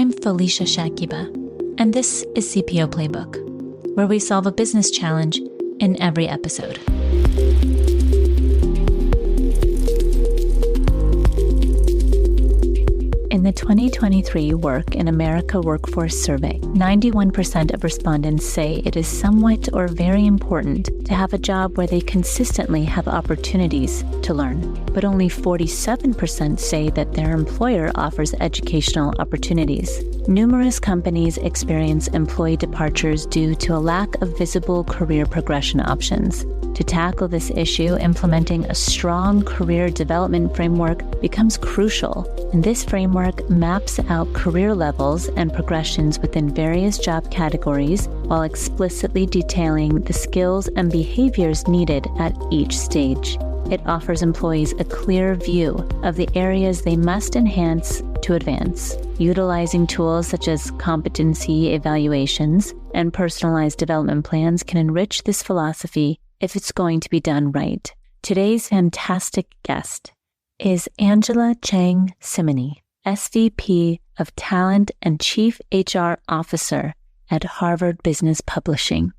I'm Felicia Shakiba, and this is CPO Playbook, where we solve a business challenge in every episode. In the 2023 Work in America Workforce Survey, 91% of respondents say it is somewhat or very important to have a job where they consistently have opportunities to learn. But only 47% say that their employer offers educational opportunities. Numerous companies experience employee departures due to a lack of visible career progression options. To tackle this issue, implementing a strong career development framework becomes crucial, and this framework maps out career levels and progressions within various job categories while explicitly detailing the skills and behaviors needed at each stage. It offers employees a clear view of the areas they must enhance to advance. Utilizing tools such as competency evaluations and personalized development plans can enrich this philosophy if it's going to be done right. Today's fantastic guest is Angela Cheng-Cimini, SVP of Talent and Chief HR Officer at Harvard Business Publishing.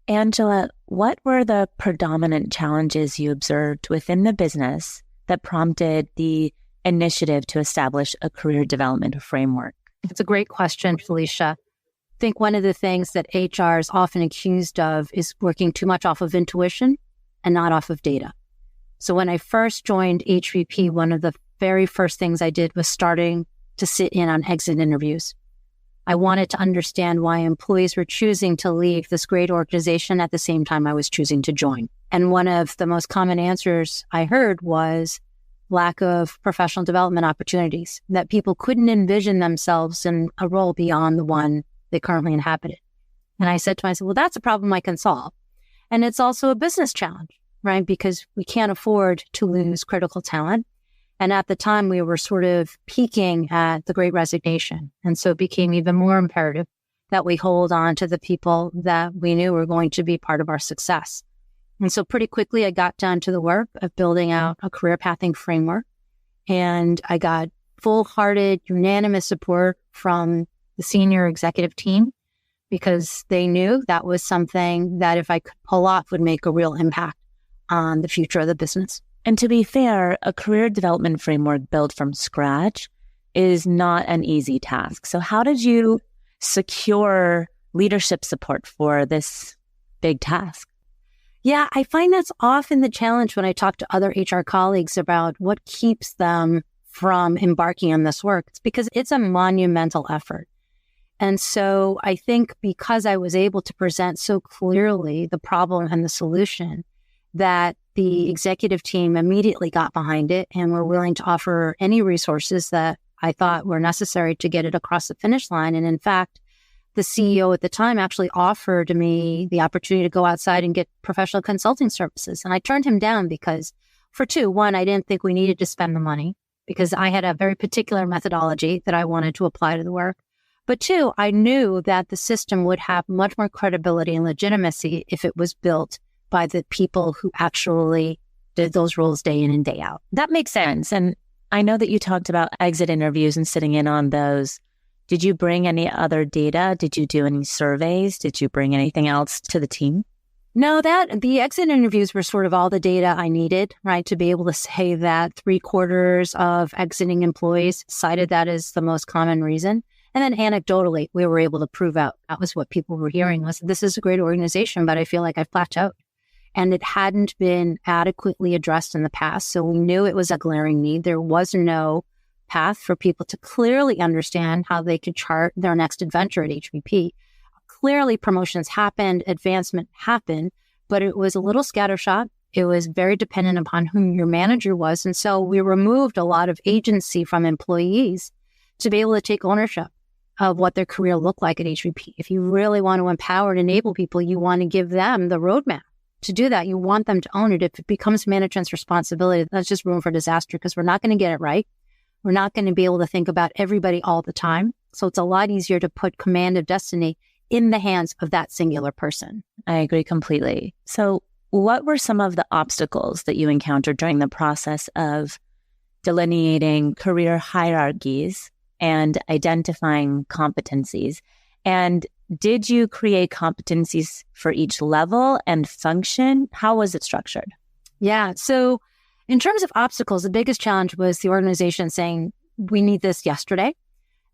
Angela, what were the predominant challenges you observed within the business that prompted the initiative to establish a career development framework? It's a great question, Felicia. I think one of the things that HR is often accused of is working too much off of intuition and not off of data. So when I first joined HVP, one of the very first things I did was starting to sit in on exit interviews. I wanted to understand why employees were choosing to leave this great organization at the same time I was choosing to join. And one of the most common answers I heard was lack of professional development opportunities, that people couldn't envision themselves in a role beyond the one they currently inhabited. And I said to myself, well, that's a problem I can solve. And it's also a business challenge, right? Because we can't afford to lose critical talent. And at the time, we were sort of peaking at the Great Resignation. And so it became even more imperative that we hold on to the people that we knew were going to be part of our success. And so pretty quickly, I got down to the work of building out a career pathing framework. And I got full-hearted, unanimous support from the senior executive team, because they knew that was something that if I could pull off would make a real impact on the future of the business. And to be fair, a career development framework built from scratch is not an easy task. So how did you secure leadership support for this big task? Yeah, I find that's often the challenge when I talk to other HR colleagues about what keeps them from embarking on this work. It's because it's a monumental effort. And so I think because I was able to present so clearly the problem and the solution, that the executive team immediately got behind it and were willing to offer any resources that I thought were necessary to get it across the finish line. And in fact, the CEO at the time actually offered me the opportunity to go outside and get professional consulting services. And I turned him down because for two, one, I didn't think we needed to spend the money because I had a very particular methodology that I wanted to apply to the work. But two, I knew that the system would have much more credibility and legitimacy if it was built by the people who actually did those roles day in and day out. That makes sense. And I know that you talked about exit interviews and sitting in on those. Did you bring any other data? Did you do any surveys? Did you bring anything else to the team? No, the exit interviews were sort of all the data I needed, right, to be able to say that 3/4 of exiting employees cited that as the most common reason. And then anecdotally, we were able to prove out that was what people were hearing was, this is a great organization, but I feel like I've plateaued. And it hadn't been adequately addressed in the past. So we knew it was a glaring need. There was no path for people to clearly understand how they could chart their next adventure at HVP. Clearly, promotions happened, advancement happened, but it was a little scattershot. It was very dependent upon whom your manager was. And so we removed a lot of agency from employees to be able to take ownership of what their career looked like at HVP. If you really want to empower and enable people, you want to give them the roadmap. To do that, you want them to own it. If it becomes management's responsibility, that's just room for disaster because we're not going to get it right. We're not going to be able to think about everybody all the time. So it's a lot easier to put command of destiny in the hands of that singular person. I agree completely. So what were some of the obstacles that you encountered during the process of delineating career hierarchies and identifying competencies. And did you create competencies for each level and function? How was it structured? Yeah. So in terms of obstacles, the biggest challenge was the organization saying, we need this yesterday,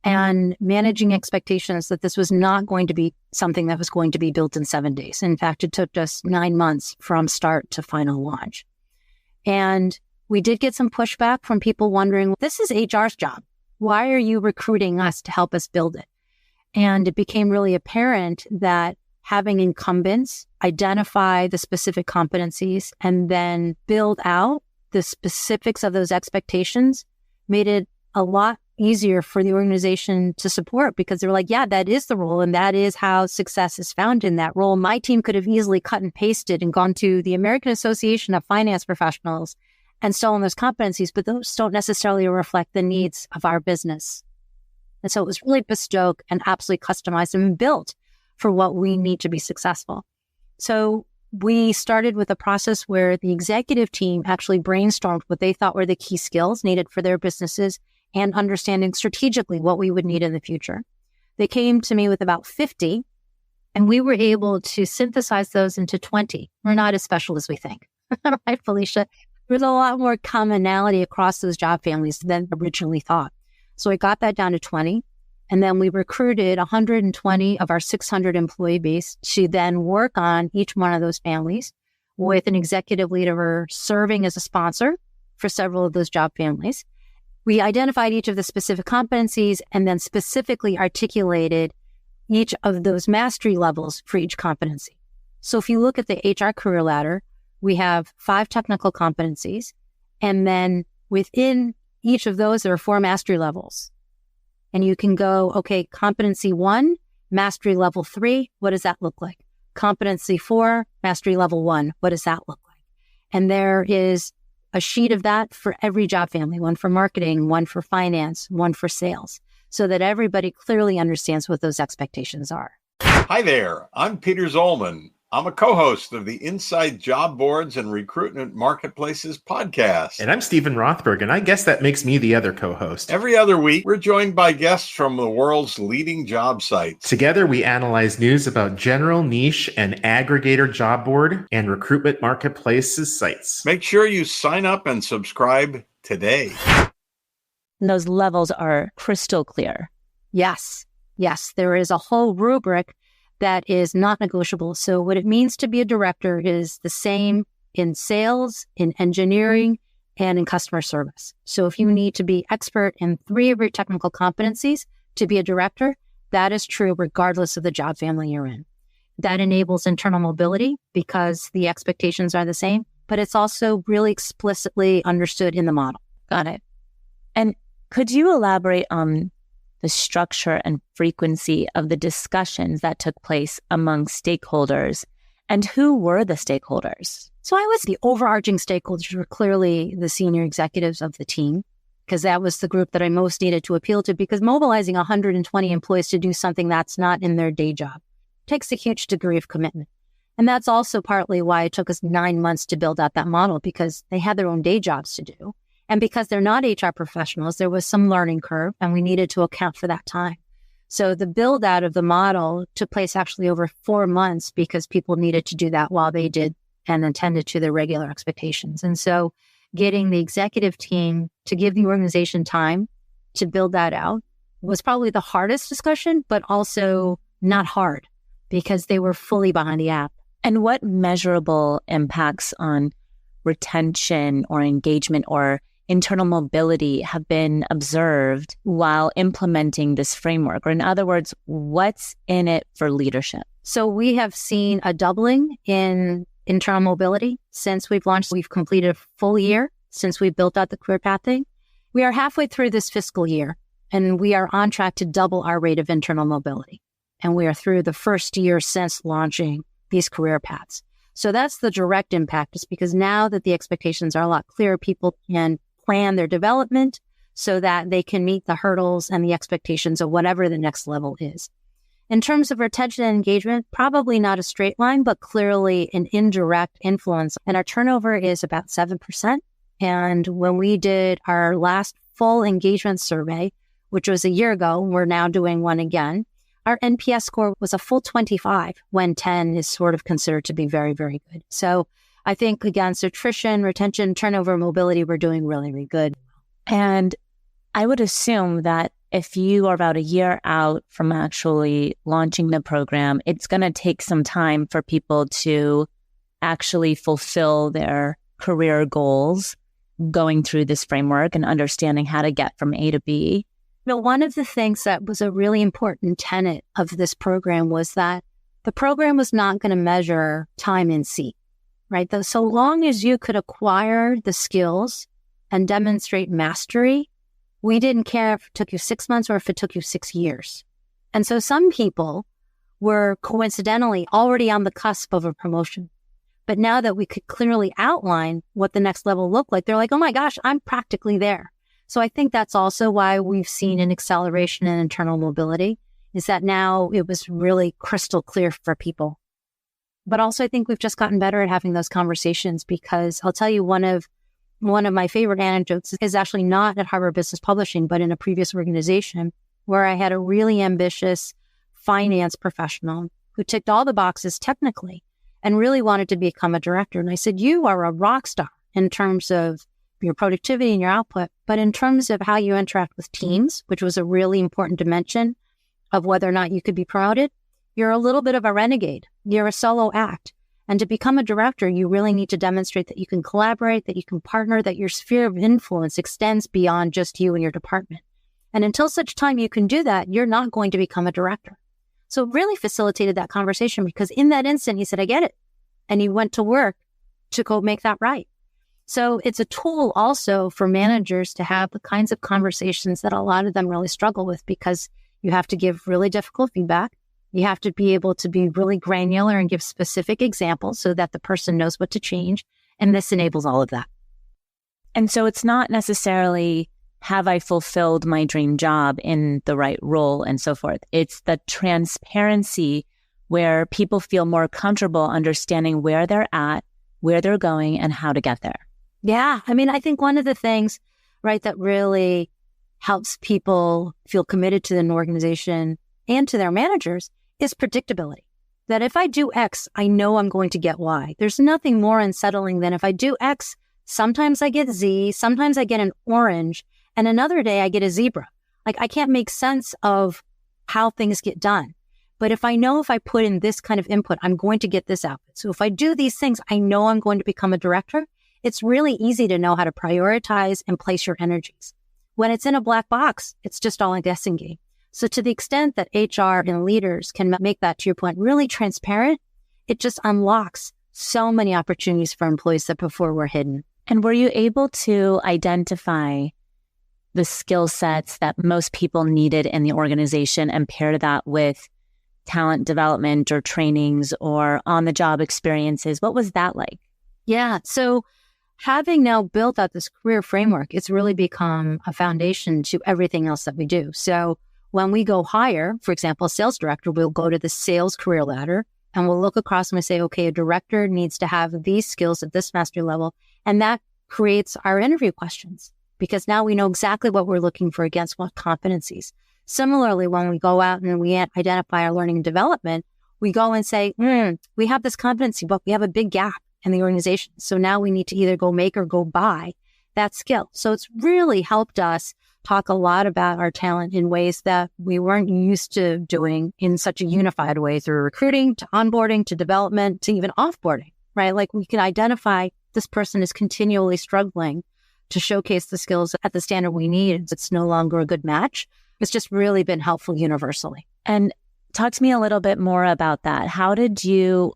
and managing expectations that this was not going to be something that was going to be built in 7 days. In fact, it took us 9 months from start to final launch. And we did get some pushback from people wondering, this is HR's job. Why are you recruiting us to help us build it? And it became really apparent that having incumbents identify the specific competencies and then build out the specifics of those expectations made it a lot easier for the organization to support, because they were like, yeah, that is the role. And that is how success is found in that role. My team could have easily cut and pasted and gone to the American Association of Finance Professionals and stolen those competencies, but those don't necessarily reflect the needs of our business. And so it was really bespoke and absolutely customized and built for what we need to be successful. So we started with a process where the executive team actually brainstormed what they thought were the key skills needed for their businesses and understanding strategically what we would need in the future. They came to me with about 50, and we were able to synthesize those into 20. We're not as special as we think. Right, Felicia? There's a lot more commonality across those job families than originally thought. So I got that down to 20. And then we recruited 120 of our 600 employee base to then work on each one of those families with an executive leader serving as a sponsor for several of those job families. We identified each of the specific competencies and then specifically articulated each of those mastery levels for each competency. So if you look at the HR career ladder, we have 5 technical competencies. And then within each of those, there are 4 mastery levels. And you can go, okay, competency 1, mastery level 3, what does that look like? Competency 4, mastery level 1, what does that look like? And there is a sheet of that for every job family, one for marketing, one for finance, one for sales, so that everybody clearly understands what those expectations are. Hi there, I'm Peter Zollman. I'm a co-host of the Inside Job Boards and Recruitment Marketplaces podcast. And I'm Stephen Rothberg, and I guess that makes me the other co-host. Every other week, we're joined by guests from the world's leading job sites. Together, we analyze news about general, niche, and aggregator job board and recruitment marketplaces sites. Make sure you sign up and subscribe today. And those levels are crystal clear. Yes, there is a whole rubric that is not negotiable. So what it means to be a director is the same in sales, in engineering, and in customer service. So if you need to be expert in 3 of your technical competencies to be a director, that is true regardless of the job family you're in. That enables internal mobility because the expectations are the same, but it's also really explicitly understood in the model. Got it. And could you elaborate on the structure and frequency of the discussions that took place among stakeholders, and who were the stakeholders? So I was the overarching stakeholders were clearly the senior executives of the team, because that was the group that I most needed to appeal to, because mobilizing 120 employees to do something that's not in their day job takes a huge degree of commitment. And that's also partly why it took us 9 months to build out that model, because they had their own day jobs to do. And because they're not HR professionals, there was some learning curve, and we needed to account for that time. So the build out of the model took place actually over 4 months, because people needed to do that while they did and attended to their regular expectations. And so getting the executive team to give the organization time to build that out was probably the hardest discussion, but also not hard, because they were fully behind the app. And what measurable impacts on retention or engagement or internal mobility have been observed while implementing this framework? Or in other words, what's in it for leadership? So we have seen a doubling in internal mobility since we've launched. We've completed a full year since we built out the career pathing. We are halfway through this fiscal year, and we are on track to double our rate of internal mobility. And we are through the first year since launching these career paths. So that's the direct impact, is because now that the expectations are a lot clearer, people can plan their development so that they can meet the hurdles and the expectations of whatever the next level is. In terms of retention and engagement, probably not a straight line, but clearly an indirect influence. And our turnover is about 7%. And when we did our last full engagement survey, which was a year ago. We're now doing one again. Our NPS score was a full 25 when 10 is sort of considered to be very, very good. So I think against attrition, retention, turnover, mobility, we're doing really, really good. And I would assume that if you are about a year out from actually launching the program, it's going to take some time for people to actually fulfill their career goals going through this framework and understanding how to get from A to B. One of the things that was a really important tenet of this program was that the program was not going to measure time in seat, right? So long as you could acquire the skills and demonstrate mastery, we didn't care if it took you 6 months or if it took you 6 years. And so some people were coincidentally already on the cusp of a promotion. But now that we could clearly outline what the next level looked like, they're like, oh my gosh, I'm practically there. So I think that's also why we've seen an acceleration in internal mobility, is that now it was really crystal clear for people. But also I think we've just gotten better at having those conversations, because I'll tell you, one of my favorite anecdotes is actually not at Harvard Business Publishing, but in a previous organization where I had a really ambitious finance professional who ticked all the boxes technically and really wanted to become a director. And I said, you are a rock star in terms of your productivity and your output, but in terms of how you interact with teams, which was a really important dimension of whether or not you could be promoted, you're a little bit of a renegade. You're a solo act. And to become a director, you really need to demonstrate that you can collaborate, that you can partner, that your sphere of influence extends beyond just you and your department. And until such time you can do that, you're not going to become a director. So it really facilitated that conversation, because in that instant, he said, I get it. And he went to work to go make that right. So it's a tool also for managers to have the kinds of conversations that a lot of them really struggle with, because you have to give really difficult feedback. You have to be able to be really granular and give specific examples so that the person knows what to change. And this enables all of that. And so it's not necessarily, have I fulfilled my dream job in the right role and so forth. It's the transparency where people feel more comfortable understanding where they're at, where they're going, and how to get there. Yeah. I mean, I think one of the things, right, that really helps people feel committed to an organization and to their managers is predictability. That if I do X, I know I'm going to get Y. There's nothing more unsettling than if I do X, sometimes I get Z, sometimes I get an orange, and another day I get a zebra. Like, I can't make sense of how things get done. But if I know if I put in this kind of input, I'm going to get this output. So if I do these things, I know I'm going to become a director. It's really easy to know how to prioritize and place your energies. When it's in a black box, it's just all a guessing game. So to the extent that HR and leaders can make that, to your point, really transparent, it just unlocks so many opportunities for employees that before were hidden. And were you able to identify the skill sets that most people needed in the organization and pair that with talent development or trainings or on-the-job experiences? What was that like? Yeah. So having now built out this career framework, it's really become a foundation to everything else that we do. So when we go hire, for example, a sales director, we'll go to the sales career ladder and we'll look across and we say, okay, a director needs to have these skills at this mastery level. And that creates our interview questions, because now we know exactly what we're looking for against what competencies. Similarly, when we go out and we identify our learning and development, we go and say, we have this competency, but we have a big gap in the organization. So now we need to either go make or go buy that skill. So it's really helped us talk a lot about our talent in ways that we weren't used to doing in such a unified way, through recruiting to onboarding to development to even offboarding, right? Like, we can identify this person is continually struggling to showcase the skills at the standard we need. It's no longer a good match. It's just really been helpful universally. And talk to me a little bit more about that. How did you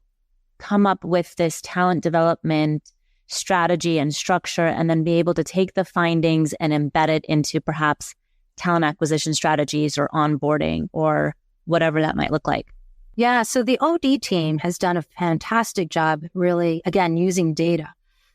come up with this talent development strategy and structure, and then be able to take the findings and embed it into perhaps talent acquisition strategies or onboarding or whatever that might look like? Yeah. So the OD team has done a fantastic job, really, again, using data.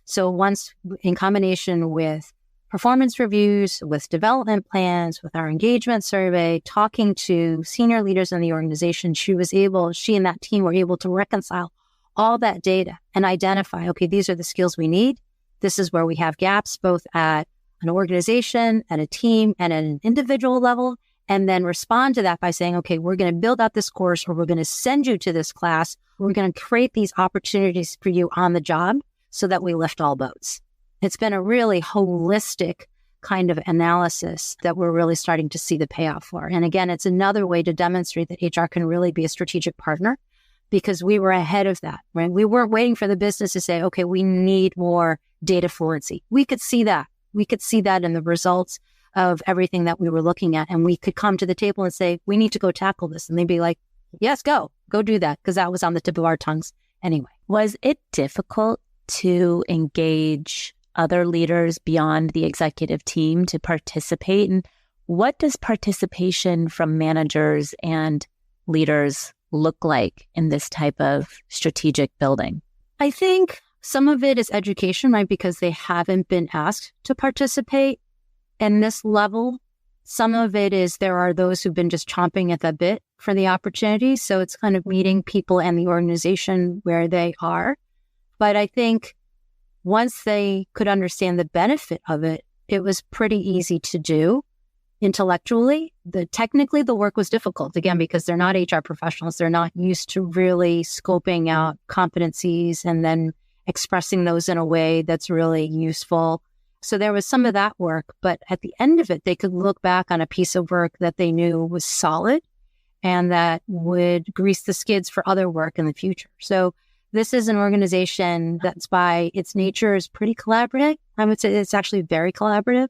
So once in combination with performance reviews, with development plans, with our engagement survey, talking to senior leaders in the organization, she and that team were able to reconcile all that data and identify, okay, these are the skills we need. This is where we have gaps, both at an organization and a team and at an individual level, and then respond to that by saying, okay, we're going to build out this course, or we're going to send you to this class. We're going to create these opportunities for you on the job so that we lift all boats. It's been a really holistic kind of analysis that we're really starting to see the payoff for. And again, it's another way to demonstrate that HR can really be a strategic partner, because we were ahead of that, right? We weren't waiting for the business to say, okay, we need more data fluency. We could see that. We could see that in the results of everything that we were looking at. And we could come to the table and say, we need to go tackle this. And they'd be like, yes, go do that. Because that was on the tip of our tongues anyway. Was it difficult to engage other leaders beyond the executive team to participate? And what does participation from managers and leaders look like in this type of strategic building? I think some of it is education, right? Because they haven't been asked to participate in this level. Some of it is there are those who've been just chomping at the bit for the opportunity. So it's kind of meeting people and the organization where they are. But I think once they could understand the benefit of it, it was pretty easy to do. Intellectually, technically the work was difficult, again, because they're not HR professionals. They're not used to really scoping out competencies and then expressing those in a way that's really useful. So there was some of that work, but at the end of it, they could look back on a piece of work that they knew was solid and that would grease the skids for other work in the future. So this is an organization that's by its nature is pretty collaborative. I would say it's actually very collaborative.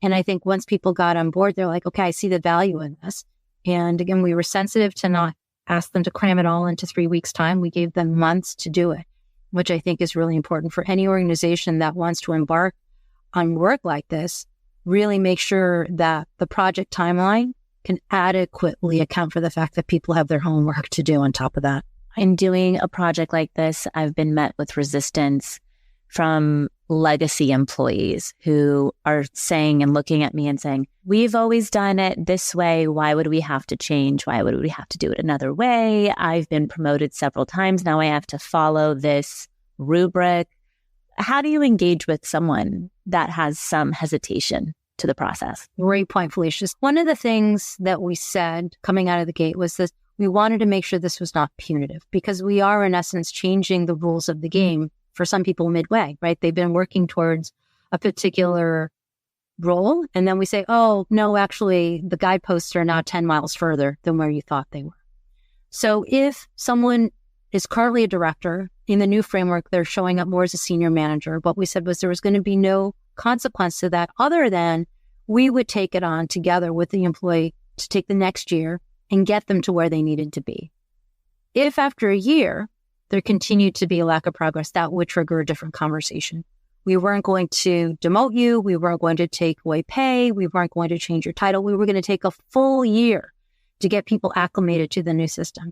And I think once people got on board, they're like, okay, I see the value in this. And again, we were sensitive to not ask them to cram it all into 3 weeks' time. We gave them months to do it, which I think is really important for any organization that wants to embark on work like this. Really make sure that the project timeline can adequately account for the fact that people have their homework to do on top of that. In doing a project like this, I've been met with resistance from legacy employees who are saying and looking at me and saying, we've always done it this way. Why would we have to change? Why would we have to do it another way? I've been promoted several times. Now I have to follow this rubric. How do you engage with someone that has some hesitation to the process? Great point, Felicia. One of the things that we said coming out of the gate was that we wanted to make sure this was not punitive, because we are in essence changing the rules of the game for some people midway, right? They've been working towards a particular role. And then we say, oh, no, actually, the guideposts are now 10 miles further than where you thought they were. So if someone is currently a director, in the new framework, they're showing up more as a senior manager. What we said was there was going to be no consequence to that other than we would take it on together with the employee to take the next year and get them to where they needed to be. If after a year, there continued to be a lack of progress, that would trigger a different conversation. We weren't going to demote you. We weren't going to take away pay. We weren't going to change your title. We were going to take a full year to get people acclimated to the new system.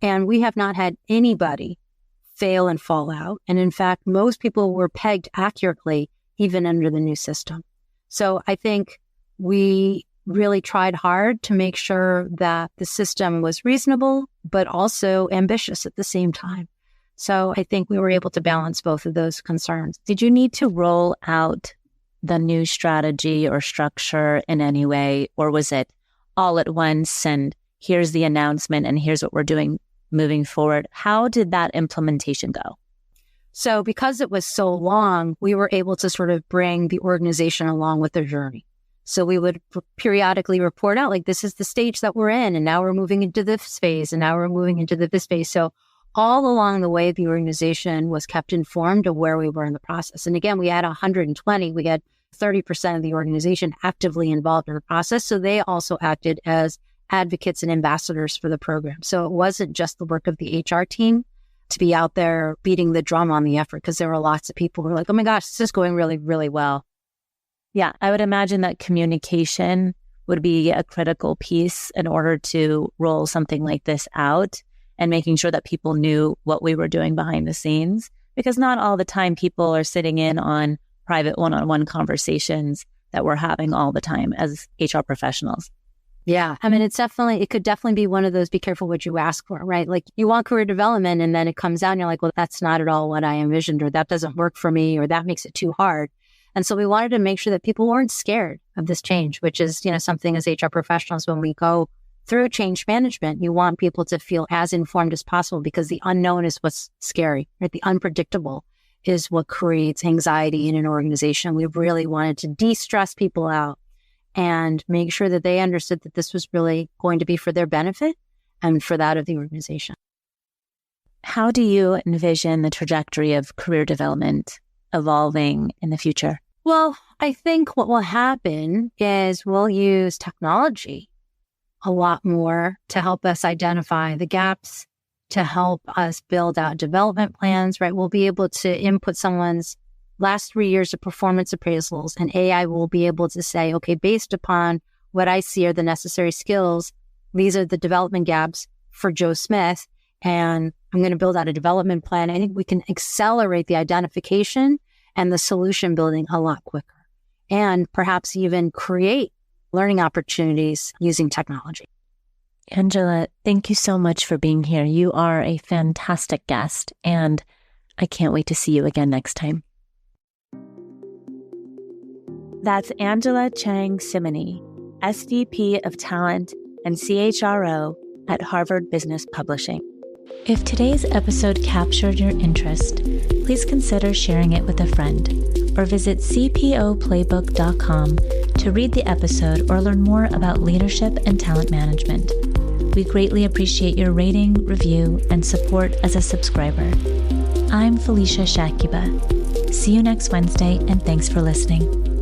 And we have not had anybody fail and fall out. And in fact, most people were pegged accurately, even under the new system. So I think we really tried hard to make sure that the system was reasonable, but also ambitious at the same time. So I think we were able to balance both of those concerns. Did you need to roll out the new strategy or structure in any way, or was it all at once and here's the announcement and here's what we're doing moving forward? How did that implementation go? So because it was so long, we were able to sort of bring the organization along with their journey. So we would periodically report out, like, this is the stage that we're in, and now we're moving into this phase, and now we're moving into this phase. So all along the way, the organization was kept informed of where we were in the process. And again, we had 120, we had 30% of the organization actively involved in the process. So they also acted as advocates and ambassadors for the program. So it wasn't just the work of the HR team to be out there beating the drum on the effort, because there were lots of people who were like, oh my gosh, this is going really, really well. Yeah, I would imagine that communication would be a critical piece in order to roll something like this out, and making sure that people knew what we were doing behind the scenes, because not all the time people are sitting in on private one-on-one conversations that we're having all the time as HR professionals. Yeah. I mean, it could definitely be one of those, be careful what you ask for, right? Like, you want career development and then it comes out and you're like, well, that's not at all what I envisioned, or that doesn't work for me, or that makes it too hard. And so we wanted to make sure that people weren't scared of this change, which is, something as HR professionals, when we go through change management, you want people to feel as informed as possible because the unknown is what's scary, right? The unpredictable is what creates anxiety in an organization. We really wanted to de-stress people out and make sure that they understood that this was really going to be for their benefit and for that of the organization. How do you envision the trajectory of career development evolving in the future? Well, I think what will happen is we'll use technology a lot more to help us identify the gaps, to help us build out development plans, right? We'll be able to input someone's last 3 years of performance appraisals, and AI will be able to say, okay, based upon what I see are the necessary skills, these are the development gaps for Joe Smith, and I'm going to build out a development plan. I think we can accelerate the identification and the solution building a lot quicker, and perhaps even create learning opportunities using technology. Angela, thank you so much for being here. You are a fantastic guest, and I can't wait to see you again next time. That's Angela Cheng-Cimini, SVP of Talent and CHRO at Harvard Business Publishing. If today's episode captured your interest, please consider sharing it with a friend or visit cpoplaybook.com to read the episode or learn more about leadership and talent management. We greatly appreciate your rating, review, and support as a subscriber. I'm Felicia Shakiba. See you next Wednesday, and thanks for listening.